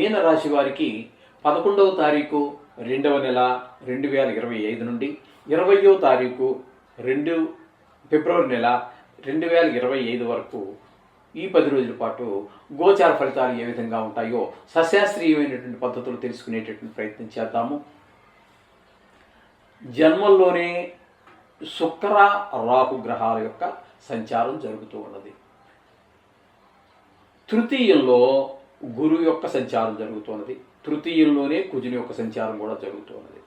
మీనరాశి వారికి 11వ తారీఖు 2వ నెల 2025 నుండి 20వ తారీఖు 2 ఫిబ్రవరి నెల 2025 వరకు ఈ 10 రోజుల పాటు గోచార ఫలితాలు ఏ విధంగా ఉంటాయో సశాస్త్రీయమైనటువంటి పద్ధతులు తెలుసుకునేటటువంటి ప్రయత్నం చేద్దాము. జన్మల్లోనే శుక్ర రాహు గ్రహాల యొక్క సంచారం జరుగుతూ ఉన్నది. తృతీయంలో గురువు యొక్క సంచారం జరుగుతున్నది. తృతీయంలోనే కుజుని యొక్క సంచారం కూడా జరుగుతూ ఉన్నది.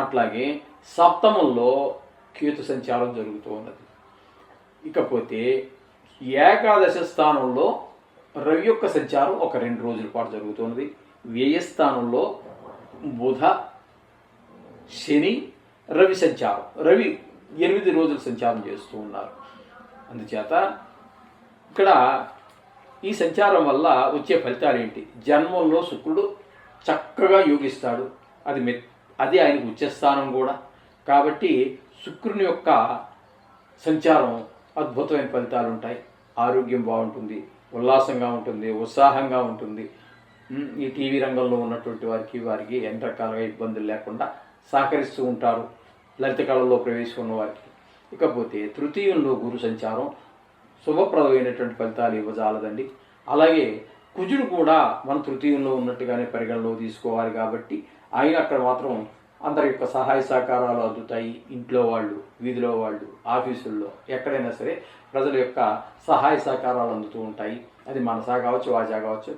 అట్లాగే సప్తమంలో కేతు సంచారం జరుగుతూ ఉన్నది. ఇకపోతే ఏకాదశ స్థానంలో రవి యొక్క సంచారం ఒక 2 రోజుల పాటు జరుగుతున్నది. వ్యయస్థానంలో బుధ శని రవి సంచారం, రవి 8 రోజులు సంచారం చేస్తూ ఉన్నారు. అందుచేత ఇక్కడ ఈ సంచారం వల్ల వచ్చే ఫలితాలు ఏంటి? జన్మంలో శుక్రుడు చక్కగా యోగిస్తాడు. అది ఆయనకు ఉచ్చస్థానం కూడా. కాబట్టి శుక్రుని యొక్క సంచారం అద్భుతమైన ఫలితాలు ఉంటాయి. ఆరోగ్యం బాగుంటుంది, ఉల్లాసంగా ఉంటుంది, ఉత్సాహంగా ఉంటుంది. ఈ టీవీ రంగంలో ఉన్నటువంటి వారికి ఎన్ని రకాలుగా ఇబ్బందులు లేకుండా సహకరిస్తూ ఉంటారు లలిత కళల్లో ప్రవేశం ఉన్న వారికి. ఇకపోతే తృతీయంలో గురు సంచారం శుభప్రదమైనటువంటి ఫలితాలు ఇవ్వజాలదండి. అలాగే కుజుడు కూడా మన తృతీయంలో ఉన్నట్టుగానే పరిగణలో తీసుకోవాలి. కాబట్టి ఆయన అక్కడ మాత్రం అందరి యొక్క సహాయ సహకారాలు అందుతాయి. ఇంట్లో వాళ్ళు, వీధిలో వాళ్ళు, ఆఫీసుల్లో, ఎక్కడైనా సరే ప్రజల యొక్క సహాయ సహకారాలు అందుతూ ఉంటాయి. అది మనసా కావచ్చు, వాచా కావచ్చు,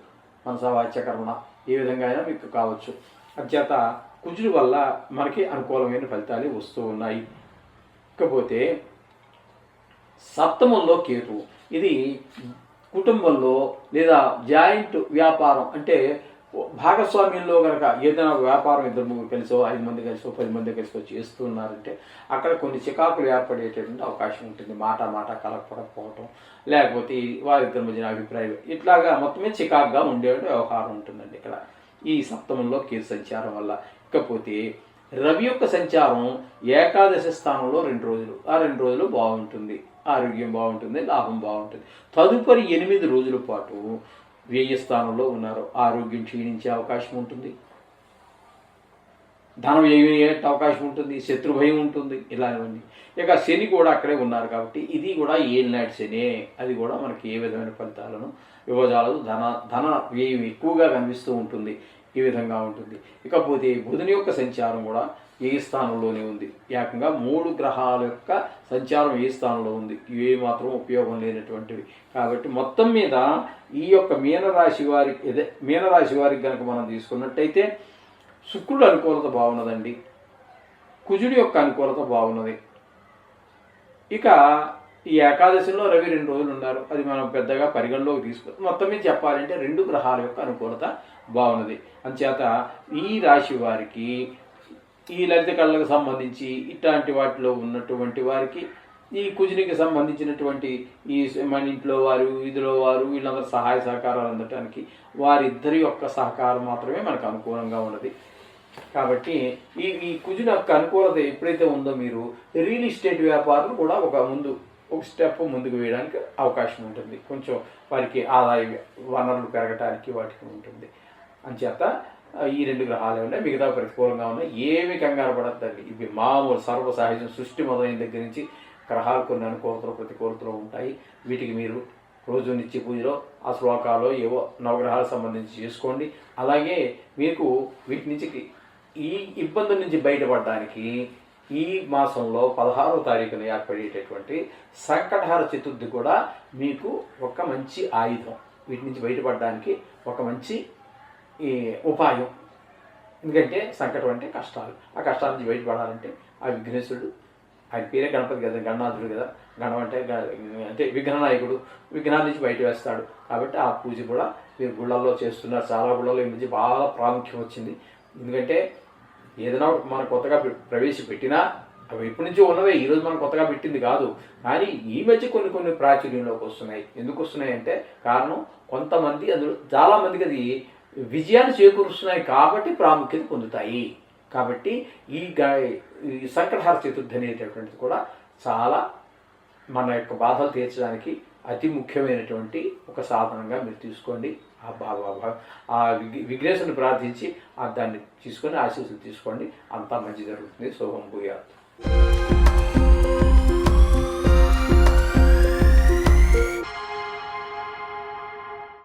మనసా వాచ్య కర్మ ఏ విధంగా అయినా మీకు కావచ్చు. అంచేత కుజుడు వల్ల మనకి అనుకూలమైన ఫలితాలు వస్తూ ఉన్నాయి. ఇకపోతే సప్తమంలో కేతు, ఇది కుటుంబంలో లేదా జాయింట్ వ్యాపారం అంటే భాగస్వామ్యంలో కనుక ఏదైనా వ్యాపారం 2-3 కలిసో 5 మంది కలిసో 10 మంది కలిసో చేస్తున్నారంటే అక్కడ కొన్ని చికాకులు ఏర్పడేటటువంటి అవకాశం ఉంటుంది. మాట కలపకపోవటం, లేకపోతే వారిద్దరి మధ్యన అభిప్రాయం, ఇట్లాగా మొత్తమే చికాకుగా ఉండే వ్యవహారం ఉంటుందండి ఇక్కడ ఈ సప్తమంలో కేతు సంచారం వల్ల. ఇకపోతే రవి యొక్క సంచారం ఏకాదశ స్థానంలో 2 రోజులు, ఆ 2 రోజులు బాగుంటుంది, ఆరోగ్యం బాగుంటుంది, లాభం బాగుంటుంది. తదుపరి 8 రోజుల పాటు వ్యయ స్థానంలో ఉన్నారు. ఆరోగ్యం క్షీణించే అవకాశం ఉంటుంది, ధన వ్యయం అయ్యే అవకాశం ఉంటుంది, శత్రుభయం ఉంటుంది, ఇలాంటివన్నీ. ఇక శని కూడా అక్కడే ఉన్నారు కాబట్టి ఇది కూడా ఏలినాటి శని, అది కూడా మనకి ఏ విధమైన ఫలితాలను ఇవ్వజాలదు. ధన వ్యయం ఎక్కువగా కనిపిస్తూ ఉంటుంది, ఈ విధంగా ఉంటుంది. ఇకపోతే బుధుని యొక్క సంచారం కూడా ఏ స్థానంలోనే ఉంది. ఏకంగా 3 గ్రహాల యొక్క సంచారం ఏ స్థానంలో ఉంది. ఇవే మాత్రం ఉపయోగం లేనటువంటివి. కాబట్టి మొత్తం మీద ఈ యొక్క మీనరాశి వారికి కనుక మనం తీసుకున్నట్టయితే శుక్రుడు అనుకూలత బాగున్నదండి, కుజుడి యొక్క అనుకూలత బాగున్నది. ఇక ఈ ఏకాదశిలో రవి 2 రోజులు ఉన్నారు, అది మనం పెద్దగా పరిగణలోకి తీసుకుంటాం. మొత్తం మీద చెప్పాలంటే 2 గ్రహాల యొక్క అనుకూలత బాగున్నది. అంచేత ఈ రాశి వారికి ఈ లలిత కళలకు సంబంధించి ఇట్లాంటి వాటిలో ఉన్నటువంటి వారికి ఈ కుజునికి సంబంధించినటువంటి ఈ మన ఇంట్లో వారు, వీధిలో వారు, వీళ్ళందరూ సహాయ సహకారాలు అందటానికి వారిద్దరి యొక్క సహకారం మాత్రమే మనకు అనుకూలంగా ఉన్నది. కాబట్టి ఈ కుజుని యొక్క అనుకూలత ఎప్పుడైతే ఉందో మీరు రియల్ ఎస్టేట్ వ్యాపారులు కూడా ఒక స్టెప్ ముందుకు వేయడానికి అవకాశం ఉంటుంది. కొంచెం వారికి ఆదాయ వనరులు పెరగటానికి వాటికి ఉంటుంది. అంచేత ఈ 2 గ్రహాలు ఉన్నాయి, మిగతా ప్రతికూలంగా ఉన్నాయి. ఏమి కంగారు పడద్దండి. ఇవి మామూలు సర్వసహజం. సృష్టి మొదలైన దగ్గర నుంచి గ్రహాలు కొన్ని అనుకూలతలు ప్రతికూలతలు ఉంటాయి. వీటికి మీరు రోజు నిత్య పూజలో ఆ శ్లోకాలు ఏవో నవగ్రహాలకు సంబంధించి చేసుకోండి. అలాగే మీకు వీటి నుంచి ఈ ఇబ్బందుల నుంచి బయటపడడానికి ఈ మాసంలో 16వ తారీఖున ఏర్పడేటటువంటి సంకటహార చతుర్థి కూడా మీకు ఒక మంచి ఆయుధం. వీటి నుంచి బయటపడడానికి ఒక మంచి ఉపాయం. ఎందుకంటే సంకటం అంటే కష్టాలు, ఆ కష్టాల నుంచి బయటపడాలంటే ఆ విఘ్నేశ్వరుడు, ఆయన పేరే గణపతి కదా, గణనాథుడు కదా. గణం అంటే విఘ్ననాయకుడు, విఘ్నాల నుంచి బయట వేస్తాడు. కాబట్టి ఆ పూజ కూడా మీరు గుళ్ళల్లో చేస్తున్నారు. చాలా గుళ్ళల్లో ఈ మధ్య బాగా ప్రాముఖ్యం వచ్చింది. ఎందుకంటే ఏదైనా మనం కొత్తగా ప్రవేశపెట్టినా అవి ఎప్పటి నుంచో ఉన్నవే, ఈరోజు మనం కొత్తగా పెట్టింది కాదు. కానీ ఈ మధ్య కొన్ని ప్రాచుర్యంలోకి వస్తున్నాయి. ఎందుకు వస్తున్నాయి అంటే కారణం కొంతమంది, అందులో చాలామందికి అది విజయాన్ని చేకూరుస్తున్నాయి కాబట్టి ప్రాముఖ్యత పొందుతాయి. కాబట్టి ఈ సంకటహార చతుర్థి అనేటటువంటిది కూడా చాలా మన యొక్క బాధలు తీర్చడానికి అతి ముఖ్యమైనటువంటి ఒక సాధనంగా మీరు తీసుకోండి. ఆ విఘ్నేశ్వరుని ప్రార్థించి దాన్ని తీసుకొని ఆశీస్సులు తీసుకోండి, అంతా మంచి జరుగుతుంది. శుభం భూయాత్.